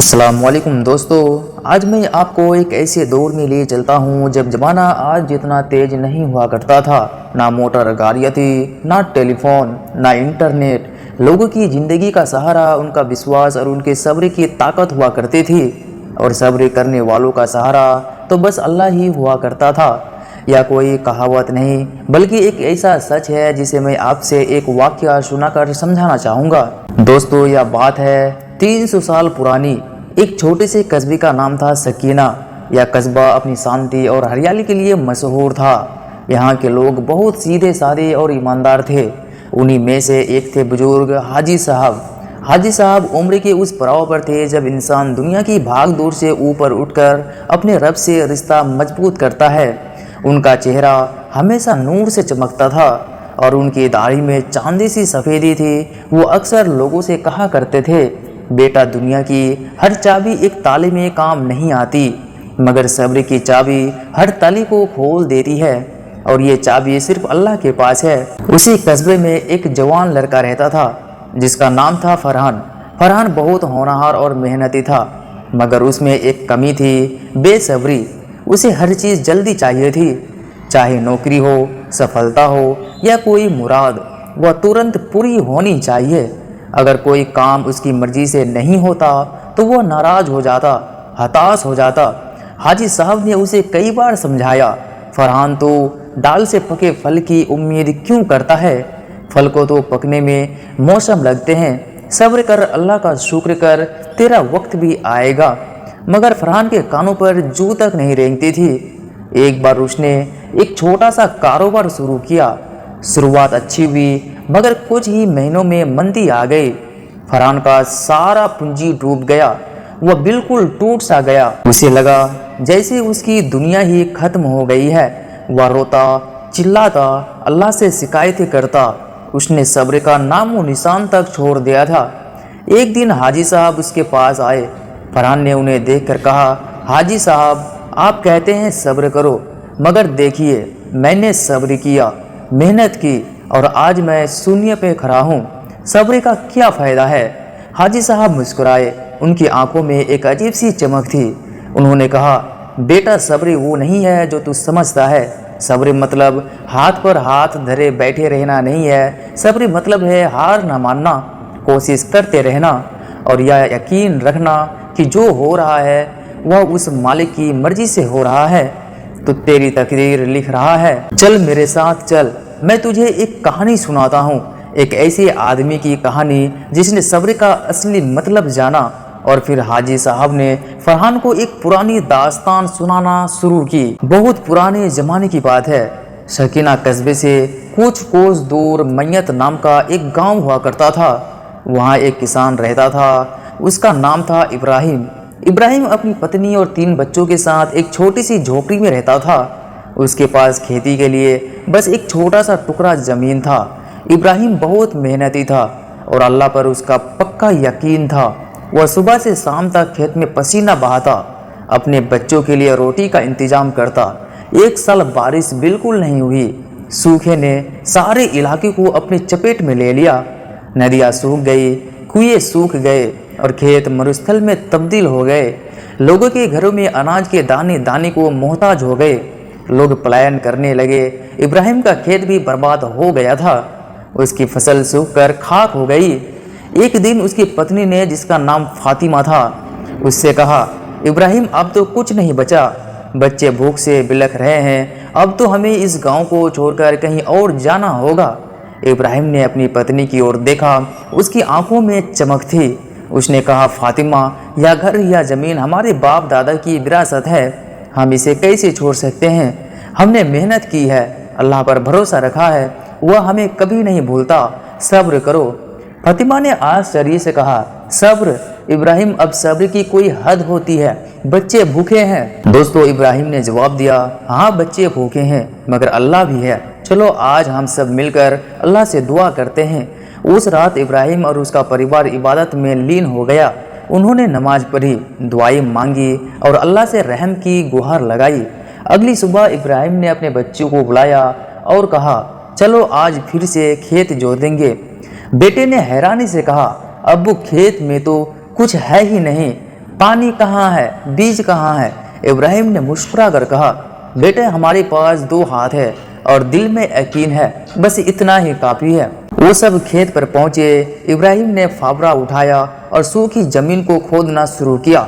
अस्सलाम वालेकुम दोस्तों, आज मैं आपको एक ऐसे दौर में ले चलता हूँ जब ज़माना आज जितना तेज नहीं हुआ करता था। ना मोटर गाड़ियाँ थी, ना टेलीफोन, ना इंटरनेट। लोगों की ज़िंदगी का सहारा उनका विश्वास और उनके सब्र की ताकत हुआ करती थी। और सब्र करने वालों का सहारा तो बस अल्लाह ही हुआ करता था। यह कोई कहावत नहीं बल्कि एक ऐसा सच है जिसे मैं आपसे एक वाक़या सुनाकर समझाना चाहूँगा। दोस्तों, यह बात है 300 साल पुरानी। एक छोटे से कस्बे का नाम था सकीना। यह कस्बा अपनी शांति और हरियाली के लिए मशहूर था। यहाँ के लोग बहुत सीधे साधे और ईमानदार थे। उन्हीं में से एक थे बुजुर्ग हाजी साहब। हाजी साहब उम्र के उस पड़ाव पर थे जब इंसान दुनिया की भाग दौड़ से ऊपर उठकर अपने रब से रिश्ता मजबूत करता है। उनका चेहरा हमेशा नूर से चमकता था और उनकी दाढ़ी में चांदी सी सफ़ेदी थी। वो अक्सर लोगों से कहा करते थे, बेटा, दुनिया की हर चाबी एक ताले में काम नहीं आती, मगर सब्र की चाबी हर ताले को खोल देती है और ये चाबी सिर्फ अल्लाह के पास है। उसी कस्बे में एक जवान लड़का रहता था जिसका नाम था फरहान। फरहान बहुत होनहार और मेहनती था, मगर उसमें एक कमी थी, बेसब्री। उसे हर चीज़ जल्दी चाहिए थी, चाहे नौकरी हो, सफलता हो या कोई मुराद, वह तुरंत पूरी होनी चाहिए। अगर कोई काम उसकी मर्जी से नहीं होता तो वह नाराज़ हो जाता, हताश हो जाता। हाजी साहब ने उसे कई बार समझाया, फरहान, तो डाल से पके फल की उम्मीद क्यों करता है? फल को तो पकने में मौसम लगते हैं। सब्र कर, अल्लाह का शुक्र कर, तेरा वक्त भी आएगा। मगर फरहान के कानों पर जू तक नहीं रेंगती थी। एक बार उसने एक छोटा सा कारोबार शुरू किया। शुरुआत अच्छी हुई, मगर कुछ ही महीनों में मंदी आ गई। फरहान का सारा पूंजी डूब गया। वह बिल्कुल टूट सा गया। उसे लगा जैसे उसकी दुनिया ही खत्म हो गई है। वह रोता, चिल्लाता, अल्लाह से शिकायतें करता। उसने सब्र का नामो निशान तक छोड़ दिया था। एक दिन हाजी साहब उसके पास आए। फरहान ने उन्हें देखकर कहा, हाजी साहब, आप कहते हैं सब्र करो, मगर देखिए, मैंने सब्र किया, मेहनत की और आज मैं शून्य पे खड़ा हूँ। सब्र का क्या फ़ायदा है? हाजी साहब मुस्कुराए। उनकी आंखों में एक अजीब सी चमक थी। उन्होंने कहा, बेटा, सब्र वो नहीं है जो तू समझता है। सब्र मतलब हाथ पर हाथ धरे बैठे रहना नहीं है। सब्र मतलब है हार न मानना, कोशिश करते रहना और यह यकीन रखना कि जो हो रहा है वह उस मालिक की मर्जी से हो रहा है, तो तेरी तकदीर लिख रहा है। चल मेरे साथ चल, मैं तुझे एक कहानी सुनाता हूँ। एक ऐसे आदमी की कहानी जिसने सब्र का असली मतलब जाना। और फिर हाजी साहब ने फरहान को एक पुरानी दास्तान सुनाना शुरू की। बहुत पुराने ज़माने की बात है। सकीना कस्बे से कुछ कोस दूर मैयत नाम का एक गांव हुआ करता था। वहाँ एक किसान रहता था। उसका नाम था इब्राहिम। इब्राहिम अपनी पत्नी और 3 बच्चों के साथ एक छोटी सी झोपड़ी में रहता था। उसके पास खेती के लिए बस एक छोटा सा टुकड़ा ज़मीन था। इब्राहिम बहुत मेहनती था और अल्लाह पर उसका पक्का यकीन था। वह सुबह से शाम तक खेत में पसीना बहाता, अपने बच्चों के लिए रोटी का इंतजाम करता। एक साल बारिश बिल्कुल नहीं हुई। सूखे ने सारे इलाके को अपने चपेट में ले लिया। नदियाँ सूख गई, कुएं सूख गए और खेत मरुस्थल में तब्दील हो गए। लोगों के घरों में अनाज के दाने दाने को मोहताज हो गए। लोग पलायन करने लगे। इब्राहिम का खेत भी बर्बाद हो गया था। उसकी फसल सूख कर खाक हो गई। एक दिन उसकी पत्नी ने, जिसका नाम फातिमा था, उससे कहा, इब्राहिम, अब तो कुछ नहीं बचा। बच्चे भूख से बिलख रहे हैं। अब तो हमें इस गांव को छोड़कर कहीं और जाना होगा। इब्राहिम ने अपनी पत्नी की ओर देखा। उसकी आंखों में चमक थी। उसने कहा, फातिमा, यह घर या ज़मीन हमारे बाप दादा की विरासत है। हम इसे कैसे छोड़ सकते हैं? हमने मेहनत की है, अल्लाह पर भरोसा रखा है, वह हमें कभी नहीं भूलता। सब्र करो। फातिमा ने आश्चर्य से कहा, सब्र? इब्राहिम, अब सब्र की कोई हद होती है? बच्चे भूखे हैं। दोस्तों, इब्राहिम ने जवाब दिया, हाँ, बच्चे भूखे हैं, मगर अल्लाह भी है। चलो आज हम सब मिलकर अल्लाह से दुआ करते हैं। उस रात इब्राहिम और उसका परिवार इबादत में लीन हो गया। उन्होंने नमाज पढ़ी, दुआएं मांगी और अल्लाह से रहम की गुहार लगाई। अगली सुबह इब्राहिम ने अपने बच्चों को बुलाया और कहा, चलो आज फिर से खेत जोतेंगे। बेटे ने हैरानी से कहा, अब्बू, खेत में तो कुछ है ही नहीं, पानी कहाँ है, बीज कहाँ है? इब्राहिम ने मुस्कुरा कर कहा, बेटे हमारे पास 2 हाथ है और दिल में यकीन है, बस इतना ही काफ़ी है। वो सब खेत पर पहुंचे। इब्राहिम ने फावड़ा उठाया और सूखी जमीन को खोदना शुरू किया।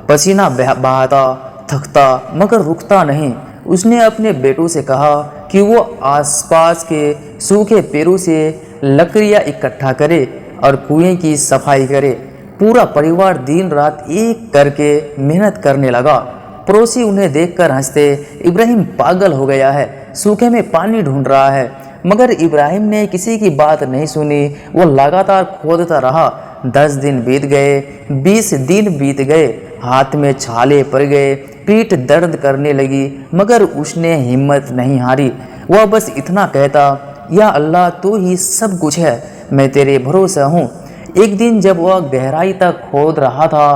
पसीना बहाता, थकता मगर रुकता नहीं। उसने अपने बेटों से कहा कि वो आसपास के सूखे पेड़ों से लकड़ियाँ इकट्ठा करे और कुएं की सफाई करे। पूरा परिवार दिन रात एक करके मेहनत करने लगा। पड़ोसी उन्हें देखकर हंसते, इब्राहिम पागल हो गया है, सूखे में पानी ढूंढ रहा है। मगर इब्राहिम ने किसी की बात नहीं सुनी। वो लगातार खोदता रहा। 10 दिन बीत गए, 20 दिन बीत गए, हाथ में छाले पड़ गए, पीठ दर्द करने लगी, मगर उसने हिम्मत नहीं हारी। वह बस इतना कहता, या अल्लाह तू ही सब कुछ है, मैं तेरे भरोसे हूँ। एक दिन जब वह गहराई तक खोद रहा था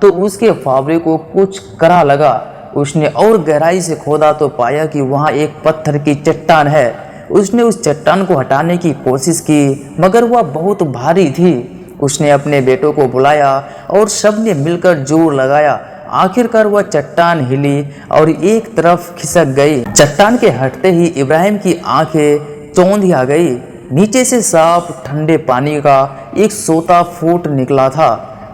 तो उसके फावड़े को कुछ कड़ा लगा। उसने और गहराई से खोदा तो पाया कि वहाँ एक पत्थर की चट्टान है। उसने उस चट्टान को हटाने की कोशिश की मगर वह बहुत भारी थी। उसने अपने बेटों को बुलाया और सबने मिलकर जोर लगाया। आखिरकार वह चट्टान हिली और एक तरफ खिसक गई। चट्टान के हटते ही इब्राहिम की आंखें चौंधिया गई। नीचे से साफ ठंडे पानी का एक सोता फूट निकला था।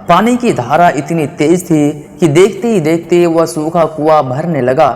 पानी की धारा इतनी तेज थी कि देखते ही देखते वह सूखा कुआं भरने लगा।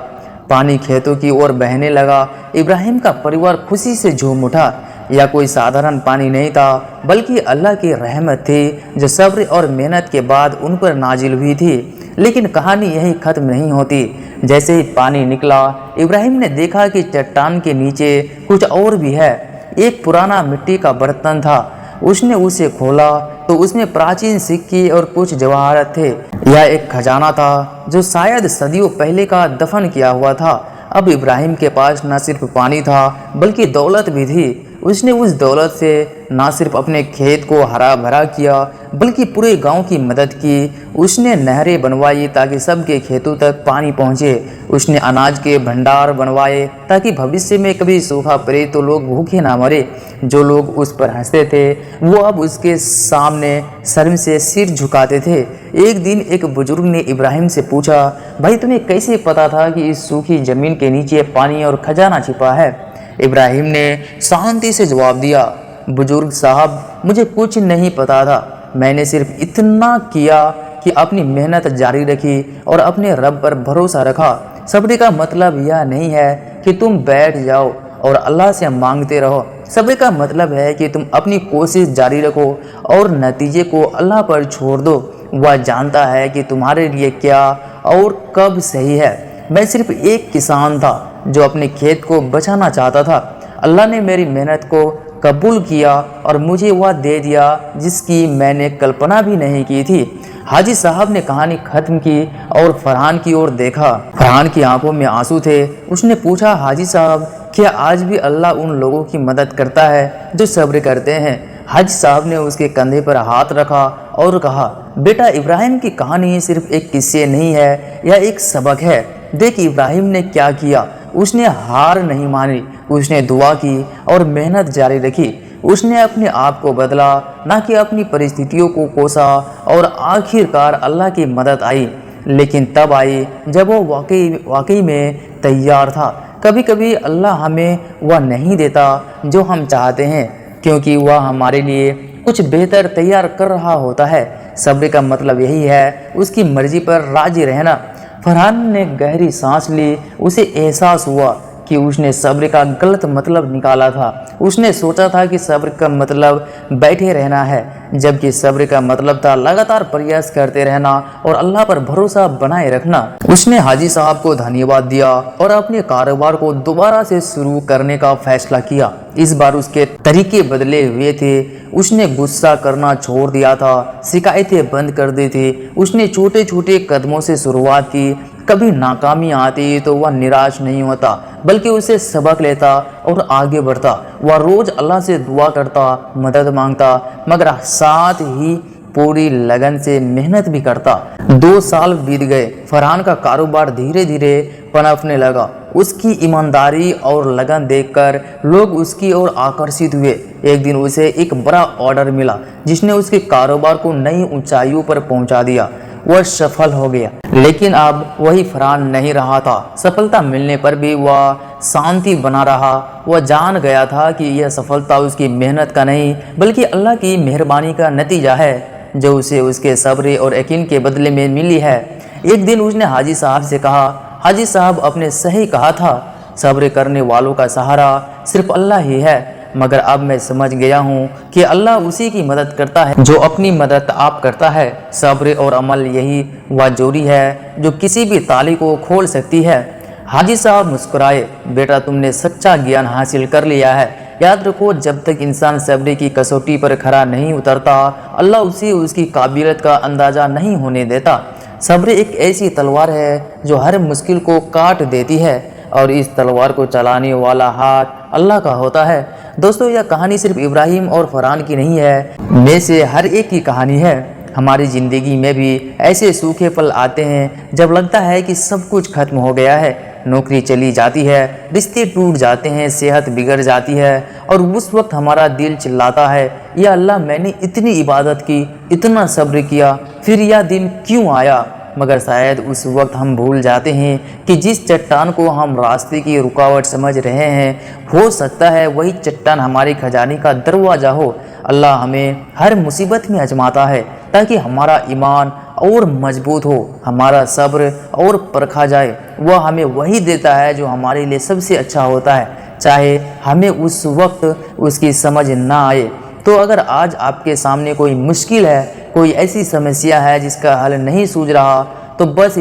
पानी खेतों की ओर बहने लगा। इब्राहिम का परिवार खुशी से झूम उठा। यह कोई साधारण पानी नहीं था, बल्कि अल्लाह की रहमत थी जो सब्र और मेहनत के बाद उन पर नाजिल हुई थी। लेकिन कहानी यही खत्म नहीं होती। जैसे ही पानी निकला, इब्राहिम ने देखा कि चट्टान के नीचे कुछ और भी है। एक पुराना मिट्टी का बर्तन था। उसने उसे खोला तो उसमें प्राचीन सिक्के और कुछ जवाहरात थे। यह एक खजाना था जो शायद सदियों पहले का दफन किया हुआ था। अब इब्राहिम के पास न सिर्फ पानी था बल्कि दौलत भी थी। उसने उस दौलत से न सिर्फ अपने खेत को हरा भरा किया बल्कि पूरे गांव की मदद की। उसने नहरें बनवाई ताकि सबके खेतों तक पानी पहुंचे। उसने अनाज के भंडार बनवाए ताकि भविष्य में कभी सूखा पड़े तो लोग भूखे ना मरे। जो लोग उस पर हंसते थे वो अब उसके सामने शर्म से सिर झुकाते थे। एक दिन एक बुजुर्ग ने इब्राहिम से पूछा, भाई तुम्हें कैसे पता था कि इस सूखी जमीन के नीचे पानी और खजाना छिपा है? इब्राहिम ने शांति से जवाब दिया, बुजुर्ग साहब मुझे कुछ नहीं पता था। मैंने सिर्फ इतना किया कि अपनी मेहनत जारी रखी और अपने रब पर भरोसा रखा। सब्र का मतलब यह नहीं है कि तुम बैठ जाओ और अल्लाह से मांगते रहो। सब्र का मतलब है कि तुम अपनी कोशिश जारी रखो और नतीजे को अल्लाह पर छोड़ दो। वह जानता है कि तुम्हारे लिए क्या और कब सही है। मैं सिर्फ एक किसान था जो अपने खेत को बचाना चाहता था। अल्लाह ने मेरी मेहनत को कबूल किया और मुझे वह दे दिया जिसकी मैंने कल्पना भी नहीं की थी। हाजी साहब ने कहानी खत्म की और फरहान की ओर देखा। फरहान की आंखों में आंसू थे। उसने पूछा, हाजी साहब क्या आज भी अल्लाह उन लोगों की मदद करता है जो सब्र करते हैं? हाजी साहब ने उसके कंधे पर हाथ रखा और कहा, बेटा इब्राहिम की कहानी सिर्फ एक किस्से नहीं है, यह एक सबक है। देख इब्राहिम ने क्या किया। उसने हार नहीं मानी। उसने दुआ की और मेहनत जारी रखी। उसने अपने आप को बदला, ना कि अपनी परिस्थितियों को कोसा, और आखिरकार अल्लाह की मदद आई। लेकिन तब आई जब वो वाकई में तैयार था। कभी कभी अल्लाह हमें वह नहीं देता जो हम चाहते हैं, क्योंकि वह हमारे लिए कुछ बेहतर तैयार कर रहा होता है। सब्र का मतलब यही है, उसकी मर्जी पर राजी रहना। फरहान ने गहरी सांस ली। उसे एहसास हुआ कि उसने सब्र का गलत मतलब निकाला था। उसने सोचा था कि सब्र का मतलब बैठे रहना है, जबकि सब्र का मतलब था लगातार प्रयास करते रहना और अल्लाह पर भरोसा बनाए रखना। उसने हाजी साहब को धन्यवाद दिया और अपने कारोबार को दोबारा से शुरू करने का फैसला किया। इस बार उसके तरीके बदले हुए थे। उसने गुस्सा करना छोड़ दिया था, शिकायतें बंद कर दी थी। उसने छोटे छोटे कदमों से शुरुआत की। कभी नाकामी आती तो वह निराश नहीं होता, बल्कि उसे सबक लेता और आगे बढ़ता। वह रोज अल्लाह से दुआ करता, मदद मांगता, मगर साथ ही पूरी लगन से मेहनत भी करता। 2 साल बीत गए। फरहान का कारोबार धीरे धीरे पनपने लगा। उसकी ईमानदारी और लगन देखकर लोग उसकी ओर आकर्षित हुए। एक दिन उसे एक बड़ा ऑर्डर मिला जिसने उसके कारोबार को नई ऊंचाइयों पर पहुंचा दिया। وہ सफल हो गया, लेकिन अब वही फरहान नहीं रहा था। सफलता मिलने पर भी वह शांति बना रहा। वह जान गया था कि यह सफलता उसकी मेहनत का नहीं बल्कि अल्लाह की मेहरबानी का नतीजा है, जो उसे उसके सब्र और यकीन के बदले में मिली है। एक दिन उसने हाजी साहब से कहा, हाजी साहब, आपने सही कहा था, सब्र करने वालों का सहारा सिर्फ अल्लाह ही है, मगर अब मैं समझ गया हूँ कि अल्लाह उसी की मदद करता है जो अपनी मदद आप करता है। सब्र और अमल यही वह जोड़ी है जो किसी भी ताले को खोल सकती है। हाजी साहब मुस्कुराए, बेटा तुमने सच्चा ज्ञान हासिल कर लिया है। याद रखो, जब तक इंसान सब्र की कसौटी पर खरा नहीं उतरता, अल्लाह उसे उसकी काबिलियत का अंदाज़ा नहीं होने देता। सब्र एक ऐसी तलवार है जो हर मुश्किल को काट देती है, और इस तलवार को चलाने वाला हाथ अल्लाह का होता है। दोस्तों, यह कहानी सिर्फ इब्राहिम और फरहान की नहीं है, में से हर एक की कहानी है। हमारी ज़िंदगी में भी ऐसे सूखे पल आते हैं जब लगता है कि सब कुछ खत्म हो गया है। नौकरी चली जाती है, रिश्ते टूट जाते हैं, सेहत बिगड़ जाती है, और उस वक्त हमारा दिल चिल्लाता है, या अल्लाह, मैंने इतनी इबादत की, इतना सब्र किया, फिर यह दिन क्यों आया। मगर शायद उस वक्त हम भूल जाते हैं कि जिस चट्टान को हम रास्ते की रुकावट समझ रहे हैं, हो सकता है वही चट्टान हमारे खजाने का दरवाज़ा हो। अल्लाह हमें हर मुसीबत में आजमाता है ताकि हमारा ईमान और मजबूत हो, हमारा सब्र और परखा जाए। वह हमें वही देता है जो हमारे लिए सबसे अच्छा होता है, चाहे हमें उस वक्त उसकी समझ ना आए। तो अगर आज आपके सामने कोई मुश्किल है, कोई ऐसी समस्या है जिसका हल नहीं सूझ रहा, तो बस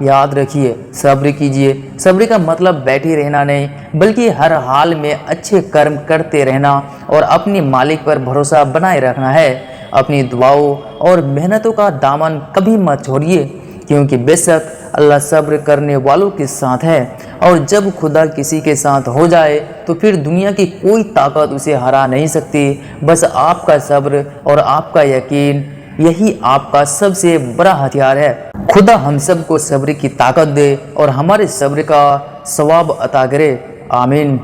याद रखिए, सब्र कीजिए। सब्र का मतलब बैठे रहना नहीं, बल्कि हर हाल में अच्छे कर्म करते रहना और अपने मालिक पर भरोसा बनाए रखना है। अपनी दुआओं और मेहनतों का दामन कभी मत छोड़िए, क्योंकि बेशक अल्लाह सब्र करने वालों के साथ है, और जब खुदा किसी के साथ हो जाए तो फिर दुनिया की कोई ताकत उसे हरा नहीं सकती। बस आपका सब्र और आपका यकीन, यही आपका सबसे बड़ा हथियार है। खुदा हम सब को सब्र की ताकत दे और हमारे सब्र का सवाब अता करे। आमीन।